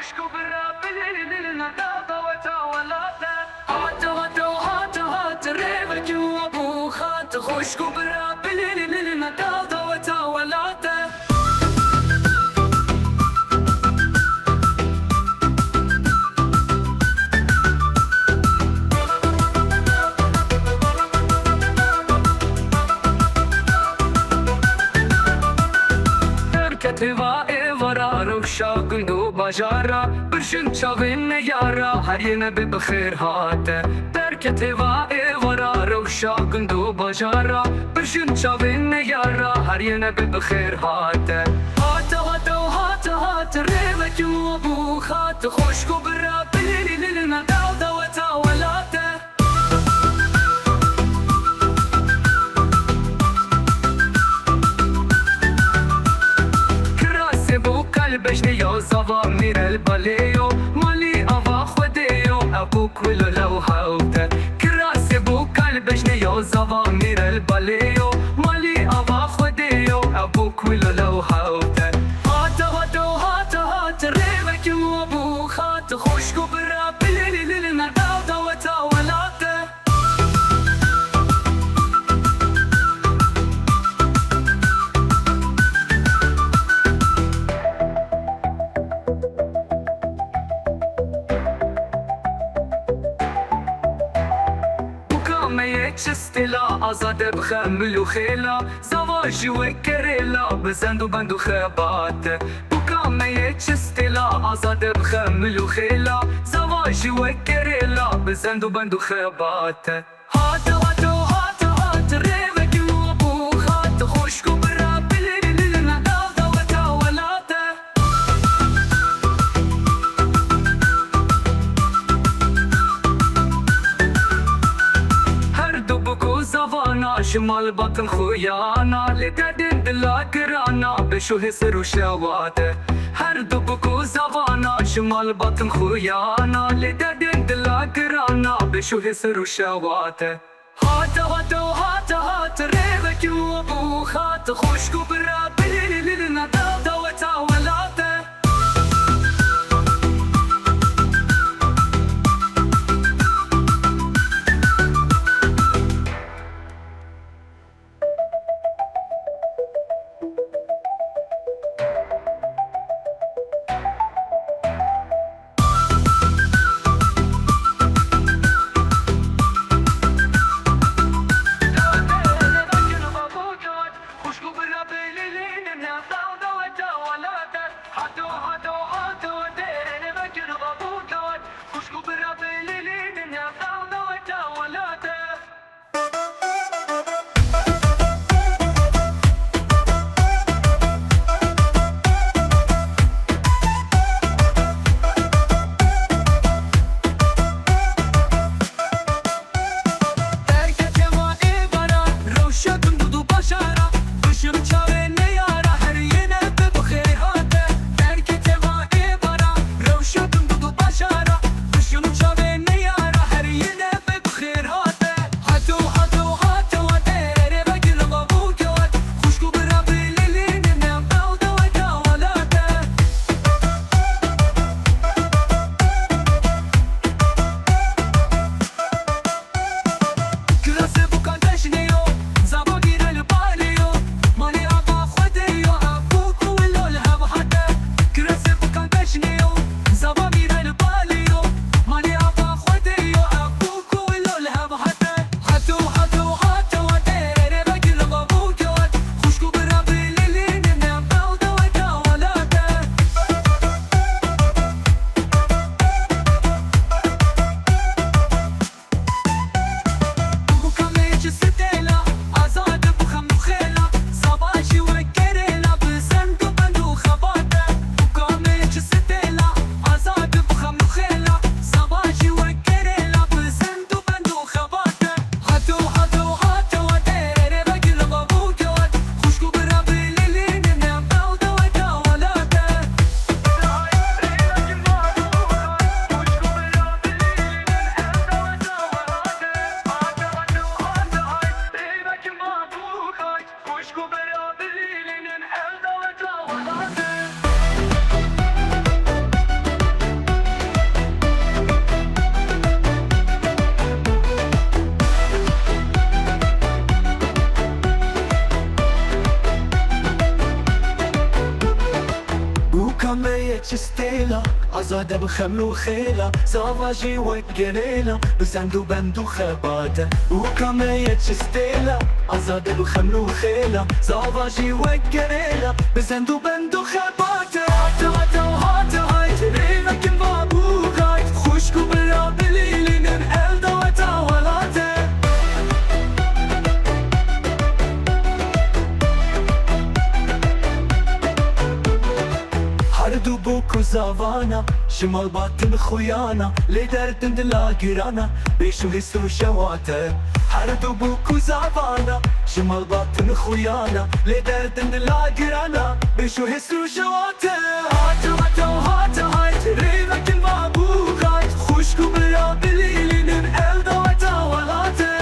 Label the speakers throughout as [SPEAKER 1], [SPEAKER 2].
[SPEAKER 1] خشكو بالراب للندى وتولد هات ريبك وابو خات خشكو بالراب للندى وتولد Teva'e varar uşağın du bajara Bırşın çavin yara her yine bir bıkhir hate Berke teva'e varar uşağın du bajara Bırşın çavin yara her yine bir bıkhir hate Hate revek yu bu hate Hoşku bira bilililina davda ve tavelate بجني يا زوامير الباليو مالي أوا خديو أبوك ولو لو هاوته كراسي بوك البجني يا زوامير الباليو مالي أوا خديو أبوك ولو لو هاوته هات ريبك وابو خات خوشكو برا بليلنا داودا وتاولاته استلا آزاد بخمل و خیلا زواج و کریلا بزند و بند و خبات بکام یک استلا آزاد بخمل و خیلا زواج و کریلا بزند و بند و خبات هات ریوک و بو خات خوشکو برا بلیلنا داودا و تاولاته زوانا شمال بطن خویانا لدردن دلا گرانا بشو حسر و شواته هر دو بگو زوانا شمال بطن خویانا لدردن دلا گرانا بشو حسر و شواته هات ریوک و بو خات خوشکو برا بلیلنا داودا و تاولاته
[SPEAKER 2] چستیلا آزاده بخمل و خیلا زاواجی و گریلا بزند و بند و خباته وکامه چستیلا آزاده بخمل و خیلا زاواجی و گریلا بزند و بند و خباته هاتا هاتا هاتا های تریمکن بابو های خوشکو برا بلیلینن الدا و تاولاته دو بوكو زافانا شمال باطن خويانا لي دردن دلا قرانا بيشو هسو شواته دو بوكو زافانا شمال باطن خويانا لي دردن دلا قرانا بيشو هسو شواته هاتو هاتو هاتو هاي تريمك البابو غاي خوشكو بلا بليلين الدا وتاولاته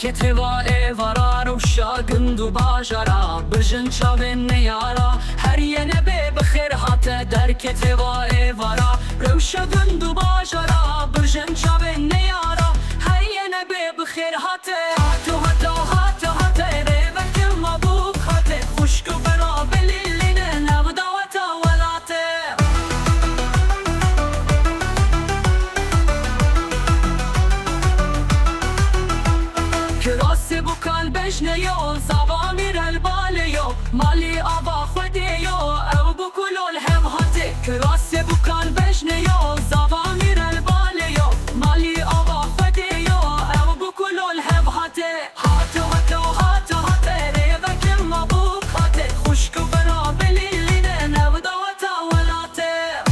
[SPEAKER 1] Keteva evara ruşagın du bajara Bijin çavin neyara her yene be bixir hate Der keteva evara ruşagın du bajara Bijin çavin neyara her yene be bixir hate Hatu hatu hatu hate revekim mabuk hate Xuşku bera belilline nevda ve tavelate Kirasi bu kalbejne yo Zavamir el bale yo Mali ava khwede yo Ev bu kulol hev hate Kirasi bu kalbejne yo Zavamir el bale yo Mali ava khwede yo Ev bu kulol hev hate Hatu hatu hatu hate Revekim mabuk hate Xuşku bera belilline Nevda ve tavelate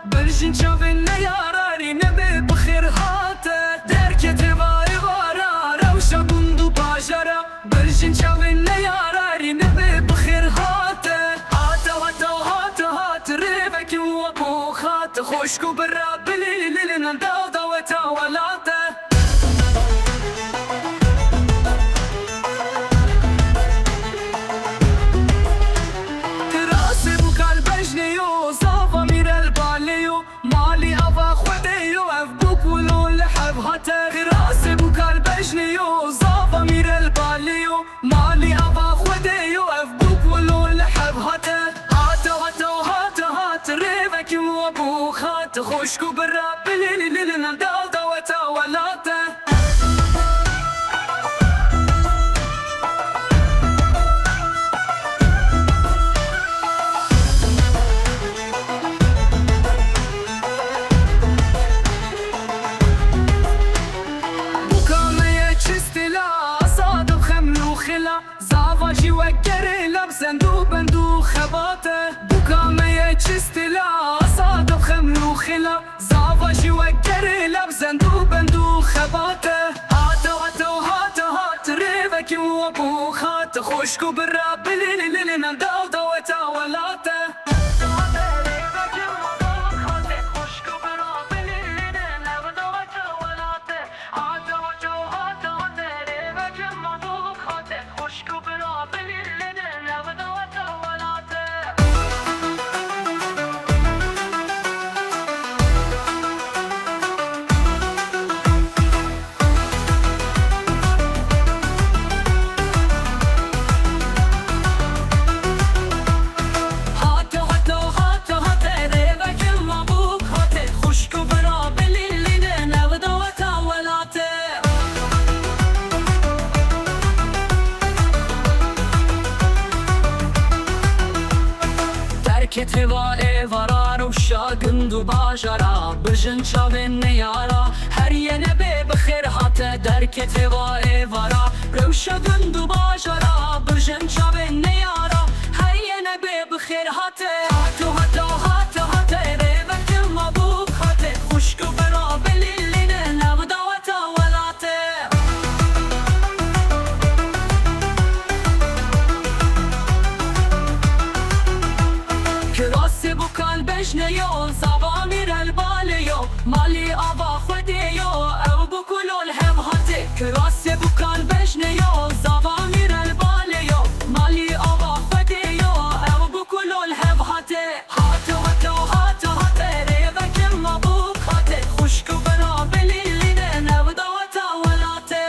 [SPEAKER 1] Birjin çavin ne yarari ne be bixir hate Derketi vay vara Revşa bundu bajara Birjin çavin ne yarari ne be bixir hate Hate hate hate hate Reveki ve bu hate Xoşku bera bilililin Davda ve tavelate Kirasi bu kalbejne yo Zavamir el bale yo Mali ava khwede yo Ev bu kulol hev hate Kirasi bu kalbejne yo Zavamir el bale yo Mali ava khwede yo Ev bu kulol hev hate Hate hate hate hate Revekim ve bu hate Xoşku bera bilililin Davda ve tavelate زاواجی و گریلا بزندو بندو خباته بکامه چستلا صادق خملو خلا زاواجی و گریلا بزندو بندو خباته هاتو هاتو هاتو هات ریوکی و بو خات خوشکو برا بلیلین داودا و تاولاته خوشکو برا بلیلین داودا و تاولاته توا ایوارا روشا گندو باجارا برژن چاوین نیارا هر یه نبه بخیر هاته درک توا ایوارا روشا گندو باجارا برژن چاوین نیارا هر یه نبه بخیر هاته هاتو هاتو هاتو هاته ریوت مبوک هاته خوشکو برا بلیلینه نبداوتا ولاته کراسه بو قلبش نیو زبا میر البالیو مالی آبا خودیو او بو کلول هم هاته کراسه بو قلبش نیو زبا میر البالیو مالی آبا خودیو او بو کلول هم هاته هاتو هاتو هاتو هاته ریوک مبوک هاته خوشکو بنا بلیلینه نبداوتا ولاته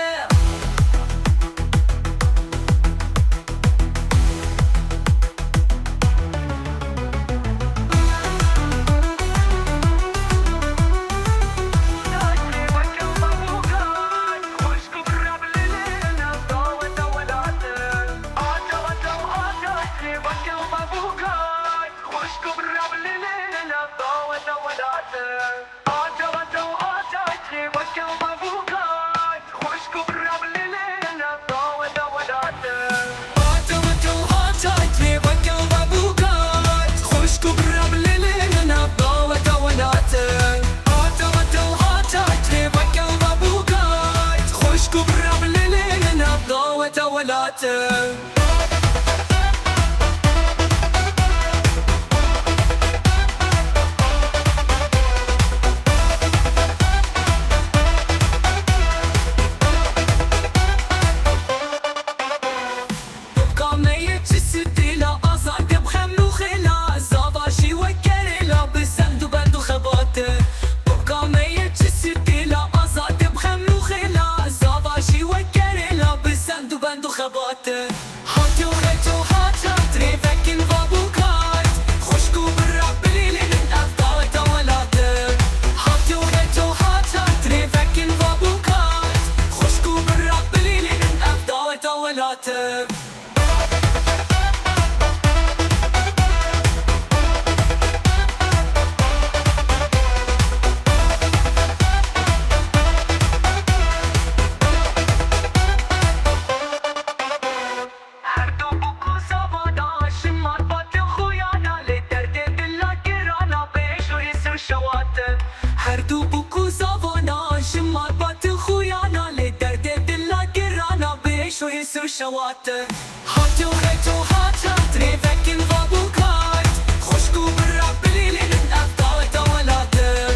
[SPEAKER 1] شواته هاتو هاتو هاتا تريفكن ضبوكات خوشكو برا بليلين أفضل دولاتي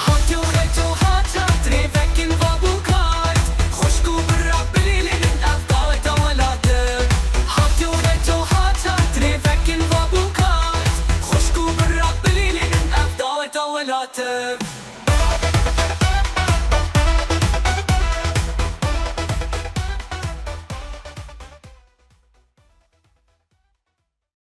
[SPEAKER 1] هاتو هاتو هاتا تريفكن ضبوكات خوشكو برا بليلين أفضل دولاتي هاتو هاتو هاتا تريفكن ضبوكات خوشكو برا بليلين أفضل دولاتي